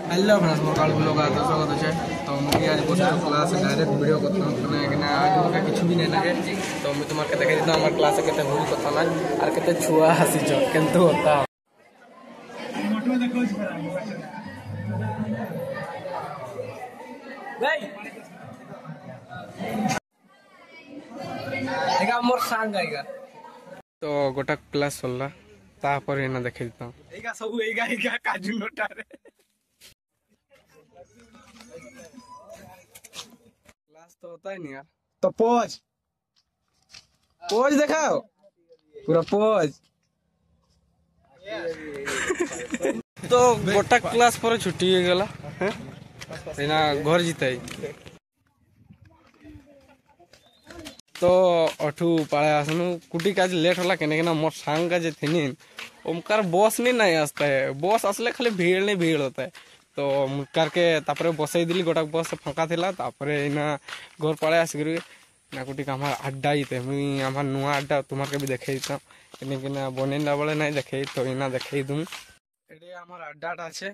Hello friends मोर काल blog आ तो स्वागत है। तो मुझे आज बस क्लास डायरेक्ट वीडियो करता हूं माने आज मुझे कुछ भी नहीं लगे। तो मैं तुम्हारे देखे देता हमार क्लास केते भूल कथा ना और केते छुआ हसी छ केंतु होता मोटो देखो भाई एगा मोर सांग आएगा। तो गोटा क्लास होला तापर एना देखे देता हूं एगा सब एगा काजू नोटा रे क्लास तो होता ही नहीं यार। तो पोज पोज दिखाओ पूरा पोज। तो गोटा क्लास पर छुट्टी हो गला एना घर जीते तो अठू पाले आसनु कुटी काज लेट होला केने केना मोर सांग का जे थिनी ओमकार बस नहीं आस्ता है। बस असले खाली भीड़ नहीं भीड़ होता है। तो मुकार के तापरे बसई दिली गोटा बस फांका थिला तापरे इना घर पळे आसगिरी ना कुटी का हमार अड्डा जीते मुई हमार नुआ अड्डा तुम्हार के भी देखे दिता केने केना बनेला बळे नहीं देखे तो इना देखे दूं एडे हमार अड्डाटा छे।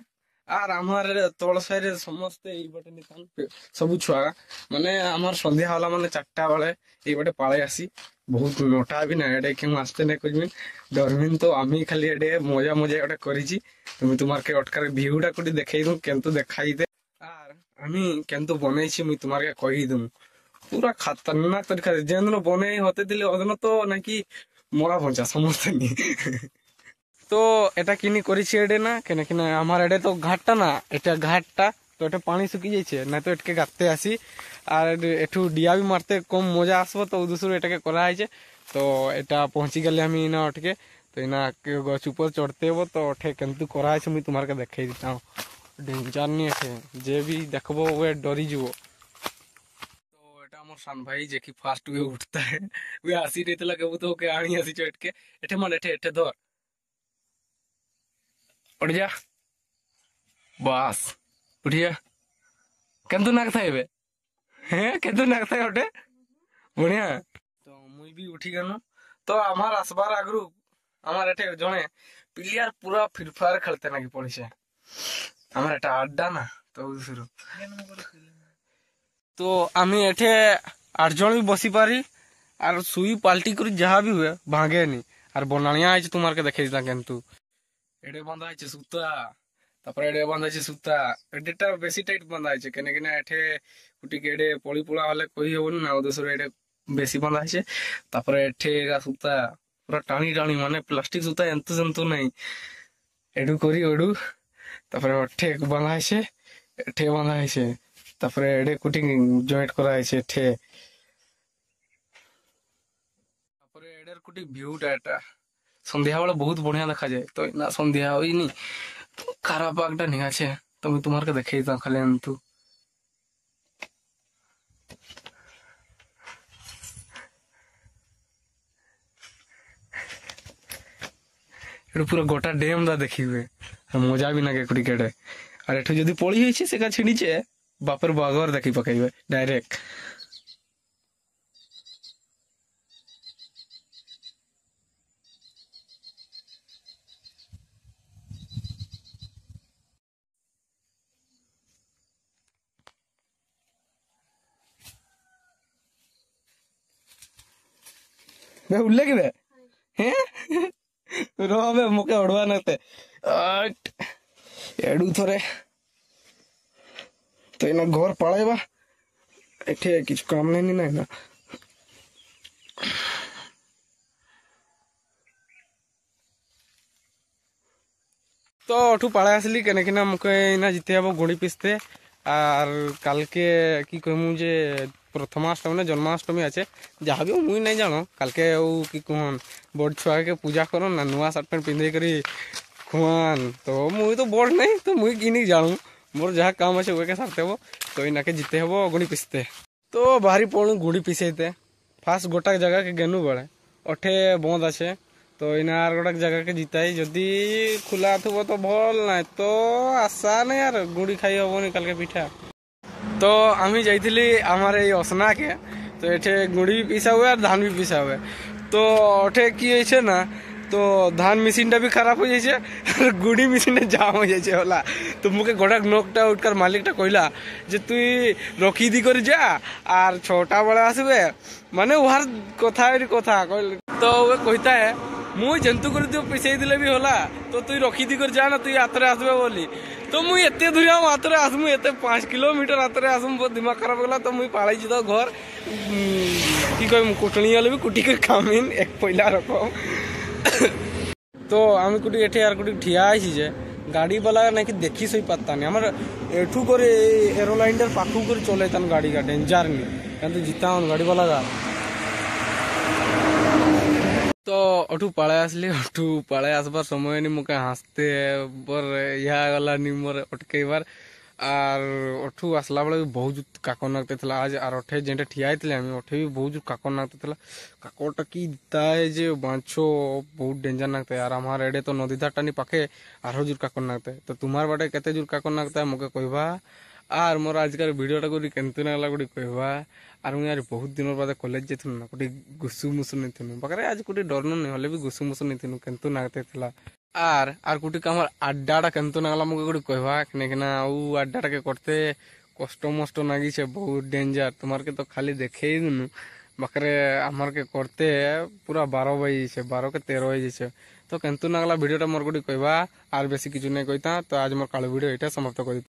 आर हमार तोड़ साइड समस्ते ई बटे नितान सब छुआ माने हमार संध्या वाला माने 4टा बेले ई बटे पाळे आसी बहुत मोटा भी ना एडे के आस्ते नहीं कुछ डरमिन। तो आमी खाली एडे मजा मजा एडे करिछि तुम तुम्हार के अटकार व्यूटा कोटी देखाई दूं केंतु देखाई दे आर आमी केंतु बनैछि मुई तुम्हार के कहि दूं पूरा खतरनाक तरीका जेन बने होते दिले ओदन तो नाकि मरा भंजा समझते नहीं। तो एटा किनी करिछि एडे ना केने केने हमार एडे तो घाटटा ना एटा घाटटा तो एटा पानी सुकी जाइछे ना तो एटके गाते आसी आर एठू डिया भी मारते कम मजा आसबो तो दूसरो एटाके करा आइछे। तो एटा पहुंची गेले हम इना अटके तो इना गछ ऊपर चढ़ते हो तो अठे केंतु करा आइछे मुई तुम्हार के देखाई दिता हूं डेंजर नहीं एठे जे भी देखबो वे डरी जीवो। तो एटा हमर सान भाई जे कि फास्ट वे उठता है वे आसी रेते लगे तो के आणी आसी चटके एठे मन एठे एठे धर उठ जा बस उठिया केंतु नाक था एबे हैं केंतु नाक था ओटे बढ़िया। तो मुई भी उठी गनो तो हमार आसबार आगरू हमार एठे जने प्लेयर पूरा फ्री फायर खेलते ना कि पड़िसे हमार एटा अड्डा ना तो शुरू तो आमी एठे 8 जन भी बसी पारी और सुई पाल्टी करी जहाँ भी हुए भागे नहीं और बनानिया आइछ तुम्हार के देखे दिता केंतु एडे बंधा आइछ सुता तापर एडे बंधा आइछ सुता एडेटा बेसी टाइट बंधा आइछ केने केने एठे कुटी के एडे पळी पुळा वाले कोई होबन ना दोसर एडे बेसी बंधा आइछ तापर एठे गा सुता पूरा टाणी टाणी माने प्लास्टिक सुता एंतु जंतु नहीं एडू करी ओडू तापर एठे बंधा आइछ एठे बंधा आइछ तापर एडे कुटी जॉइंट करा आइछ एठे तापर एडर कुटी व्यू डाटा संध्या वाला बहुत बढ़िया देखा जाए। तो इना संध्या होई नी तो खारा पागटा नहीं आछे तो मैं तुम्हार के देखे ता खाली अंतु एडो पूरा गोटा डैम दा देखी हुए मजा भी ना के कुटी केडे और एठो जदी पळी होइछे से का छिडीचे बापर बागर देखि पकाइबे डायरेक्ट। बे उल्ले के बे हैं रो बे मुके ओडवा नते एडू थोरे तो इना घर पळाइबा एठे किछ काम नहीं ना ना। तो अठू पाळे आसली केने केना मुके इना जिते हबो गुड़ी पिसते और काल के की कहमु जे प्रथमाष्टमी ने जन्माष्टमी आछे जहाँ भी मुई नहीं जानो काल के कि कहन बड़ छुआ के पूजा करो ना नुआ शर्ट पैंट पिंधे करी खुआन तो मुई तो बड़ नहीं तो मुई की नहीं जानू मोर जहाँ काम अच्छे वे सारते हो तो इना के जीते हबो गुड़ी पिसते। तो बाहरी पड़ू गुड़ी पिसेते फास्ट गोटा जगह के गेनु बड़े अठे बंद आछे तो इना आर गोटा जगह के जीताई जदि खुला थुबो तो भल ना तो आशा नहीं यार गुड़ी खाई हबो काल के पिठा। तो आमी जाइथिली हमारे ये असना के तो एठे गुड़ी भी पिसा हुए और धान भी पिसा हुए तो अठे की होइछे ना तो धान मेसिन भी खराब हो जाए गुड़ी मेसिन जाम हो जाए होला। तो मुके गोड़ा नोकटा उठकर मालिकटा कहला जे तुई रखी दी कर जा और छोटा बड़ा आसबे माने वहार कथा कथा तो वे कहता है मुई जंतु कर दियो पैसे दिले भी होला तो तुई रखी दी कर जा ना तुई आतरे आसबे बोली। तो मुई एते दूरिया आतरे आसमु एते 5 किलोमीटर आतरे आसमु बहुत दिमाग खराब होला। तो मुई पालाई तो घर कि कह कुटनी वाले भी कुटी कर खामिन एक पहला रकम तो आम कुटी एठे यार कुटी ठिया जे गाड़ी वाला ना कि देखी सही पत्ता नहीं आमर एठू करे एरोलाइनर पाखू कर चले तन गाड़ी का डेंजर नहीं कारण जिता गाड़ी वाला का तो अठू पाले आसली अठू पाले आसबार समय नहीं मुके हंसते बर या गला नहीं मोर अटके बार और अठू आसला बेले बहुत काकर नागते आज और अठे जेटे ठिया अठे भी बहुत काकर नागते काकरटा कि दिताए जे बाँचो बहुत डेंजर नागते यार हमार एडे तो नदी धार टानी पाखे आरो जोर काकर नागते। तो तुम्हार बाटे केते जोर काकर नागता मोके कहबा और मोर आजकल वीडियोटा गुड़ी केंतु नागला गुड़ी कहबा। और मुझे यार बहुत दिन बाद कॉलेज जाइथुन ना कुटी गुसु मुसु नहीं थुनु बकरे आज कुटी डरनु नहीं हले भी गुसु मुसु नहीं थुनु केंतु नागते थला और कुटी का हमार अड्डाटा केंतु नागला मोके गुड़ी कहबा किना उ अड्डाटा के करते कष्ट मष्ट नागी छे बहुत डेंजर तुम्हार के तो खाली देखे ही दुनु बकरे हमार के करते पूरा 12 बजे छे 12 के 13 बजे छे। तो केंतु नागला वीडियोटा मोर गुड़ी कहबा और बेसी किछु नहीं कहता। तो आज मोर कालो वीडियो एटा समाप्त कर